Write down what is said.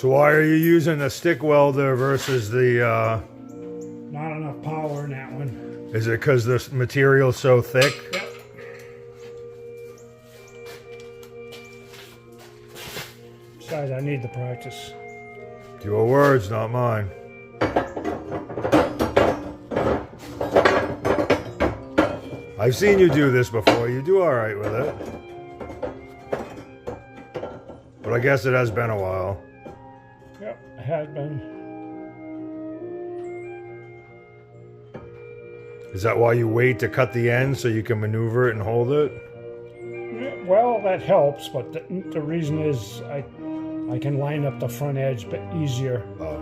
So why are you using the stick welder versus the, Not enough power in that one. is it because the material's so thick? Yep. Besides, I need the practice. Your words, not mine. I've seen you do this before. You do all right with it. But I guess it has been a while. Yep, it has been. Is that why you wait to cut the end so you can maneuver it and hold it? Well, that helps, but the reason is I can line up the front edge a bit easier. Oh,